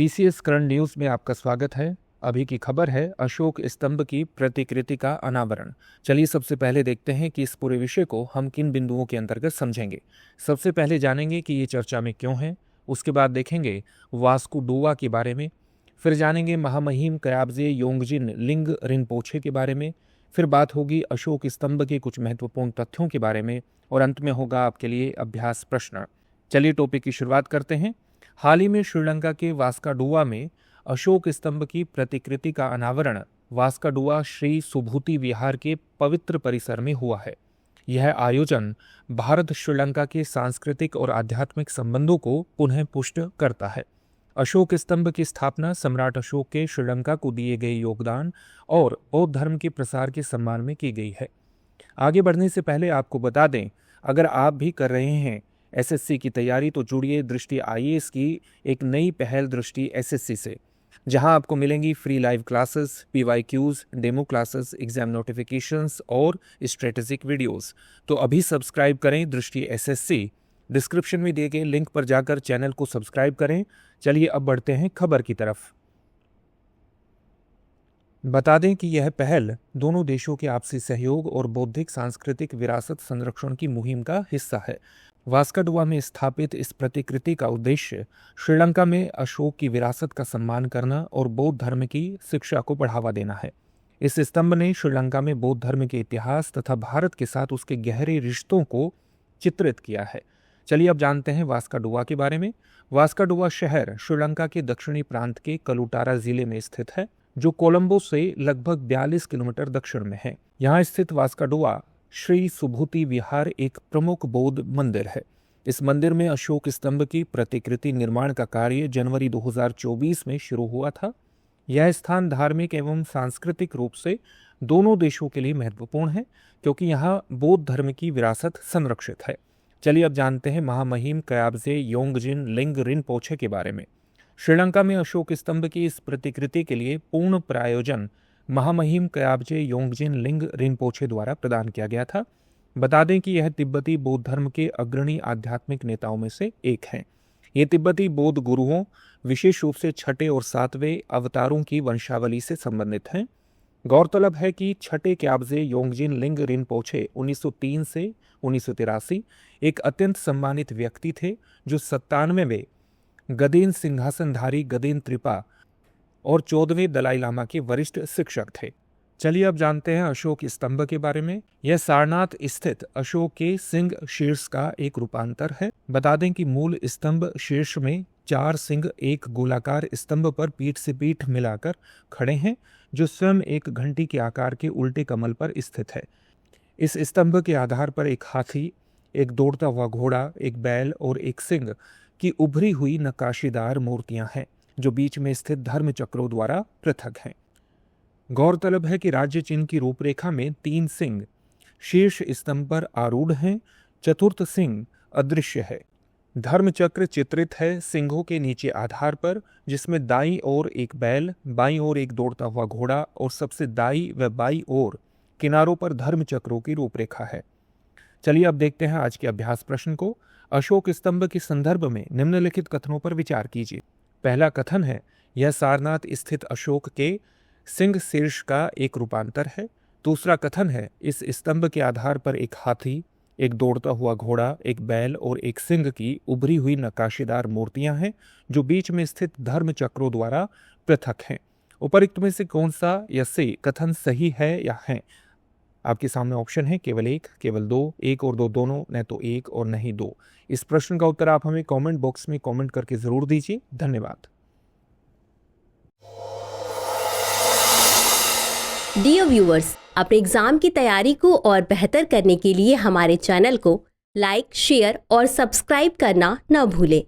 PCS current news में आपका स्वागत है। अभी की खबर है अशोक स्तंभ की प्रतिकृति का अनावरण। चलिए सबसे पहले देखते हैं कि इस पूरे विषय को हम किन बिंदुओं के अंतर्गत समझेंगे। सबसे पहले जानेंगे कि ये चर्चा में क्यों है, उसके बाद देखेंगे वास्को डुआ के बारे में, फिर जानेंगे महामहिम कयाब्जे योंगजिन लिंग रिनपोछे के बारे में, फिर बात होगी अशोक स्तंभ के कुछ महत्वपूर्ण तथ्यों के बारे में और अंत में होगा आपके लिए अभ्यास प्रश्न। चलिए टॉपिक की शुरुआत करते हैं। हाल ही में श्रीलंका के वास्काडुआ में अशोक स्तंभ की प्रतिकृति का अनावरण वास्काडुआ श्री सुभूति विहार के पवित्र परिसर में हुआ है। यह आयोजन भारत श्रीलंका के सांस्कृतिक और आध्यात्मिक संबंधों को पुनः पुष्ट करता है। अशोक स्तंभ की स्थापना सम्राट अशोक के श्रीलंका को दिए गए योगदान और बौद्ध धर्म के प्रसार के सम्मान में की गई है। आगे बढ़ने से पहले आपको बता दें, अगर आप भी कर रहे हैं एसएससी की तैयारी तो जुड़िए दृष्टि आईएएस की एक नई पहल दृष्टि एसएससी से, जहां आपको मिलेंगी free live classes, PYQs, demo classes, exam notifications और स्ट्रेटेजिक वीडियोस। तो अभी सब्सक्राइब करें दृष्टि एसएससी। डिस्क्रिप्शन में दिए गए लिंक पर जाकर चैनल को सब्सक्राइब करें। चलिए अब बढ़ते हैं खबर की तरफ। बता दें कि यह पहल दोनों देशों के आपसी सहयोग और बौद्धिक सांस्कृतिक विरासत संरक्षण की मुहिम का हिस्सा है। वास्काडुआ में स्थापित इस प्रतिकृति का उद्देश्य श्रीलंका में अशोक की विरासत का सम्मान करना और बौद्ध धर्म की शिक्षा को बढ़ावा देना है। इस स्तंभ ने श्रीलंका में बौद्ध धर्म के इतिहास तथा भारत के साथ उसके गहरे रिश्तों को चित्रित किया है। चलिए अब जानते हैं वास्काडुआ के बारे में। वास्काडुआ शहर श्रीलंका के दक्षिणी प्रांत के कलुटारा जिले में स्थित है, जो कोलंबो से लगभग 42 किलोमीटर दक्षिण में है। यहाँ स्थित वास्काडुआ श्री सुभूति विहार एक प्रमुख बौद्ध मंदिर है। इस मंदिर में अशोक स्तंभ की प्रतिकृति निर्माण का कार्य जनवरी 2024 में शुरू हुआ था। यह स्थान धार्मिक एवं सांस्कृतिक रूप से दोनों देशों के लिए महत्वपूर्ण है, क्योंकि यहाँ बौद्ध धर्म की विरासत संरक्षित है। चलिए अब जानते हैं महामहिम कयाब्जे योंगजिन लिंग रिनपोछे के बारे में। श्रीलंका में अशोक स्तंभ की इस प्रतिकृति के लिए पूर्ण प्रायोजन महामहिम कयाब्जे योंगजिन लिंग रिनपोछे द्वारा प्रदान किया गया था। बता दें कि यह तिब्बती बौद्ध धर्म के अग्रणी आध्यात्मिक नेताओं में से एक हैं। ये तिब्बती बौद्ध गुरुओं, विशेष रूप से छठे और सातवें अवतारों की वंशावली से संबंधित हैं। गौरतलब है कि छठे कयाब्जे योंगजिन लिंग रिनपोछे 1903 से 1983 एक अत्यंत सम्मानित व्यक्ति थे, जो 97वें गदेन सिंहासनधारी गदेन त्रिपा और 14वें दलाई लामा के वरिष्ठ शिक्षक थे। चलिए अब जानते हैं अशोक स्तंभ के बारे में। यह सारनाथ स्थित अशोक के सिंह शीर्ष का एक रूपांतर है। बता दें कि मूल स्तंभ शीर्ष में 4 सिंह एक गोलाकार स्तंभ पर पीठ से पीठ मिलाकर खड़े हैं, जो स्वयं एक घंटी के आकार के उल्टे कमल पर स्थित है। इस स्तंभ के आधार पर एक हाथी, एक दौड़ता हुआ घोड़ा, एक बैल और एक सिंह की उभरी हुई नक्काशीदार मूर्तियां हैं, जो बीच में स्थित धर्म चक्रों द्वारा पृथक हैं। गौरतलब है कि राज्य चिन्ह की रूपरेखा में 3 सिंह शीर्ष स्तंभ पर आरूढ़ हैं, चतुर्थ सिंह अदृश्य है। धर्मचक्र चित्रित है सिंहों के नीचे आधार पर, जिसमें दाईं ओर एक बैल, बाईं ओर एक दौड़ता हुआ घोड़ा और सबसे दाईं व बाईं ओर किनारों पर धर्मचक्रों की रूपरेखा है। चलिए अब देखते हैं आज के अभ्यास प्रश्न को। अशोक स्तंभ के संदर्भ में निम्नलिखित कथनों पर विचार कीजिए। पहला कथन है, यह सारनाथ स्थित अशोक के सिंह शीर्ष का एक रूपांतर है। दूसरा कथन है, इस स्तंभ के आधार पर एक हाथी, एक दौड़ता हुआ घोड़ा, एक बैल और एक सिंह की उभरी हुई नक्काशीदार मूर्तियां हैं, जो बीच में स्थित धर्म चक्रों द्वारा पृथक हैं। उपरोक्त में से कौन सा या से कथन सही है या है? आपके सामने ऑप्शन है केवल एक, केवल दो, एक और दो दोनों, न तो एक और नहीं दो। इस प्रश्न का उत्तर आप हमें कमेंट बॉक्स में कमेंट करके जरूर दीजिए। धन्यवाद। डियर व्यूअर्स, अपने एग्जाम की तैयारी को और बेहतर करने के लिए हमारे चैनल को लाइक, शेयर और सब्सक्राइब करना न भूलें।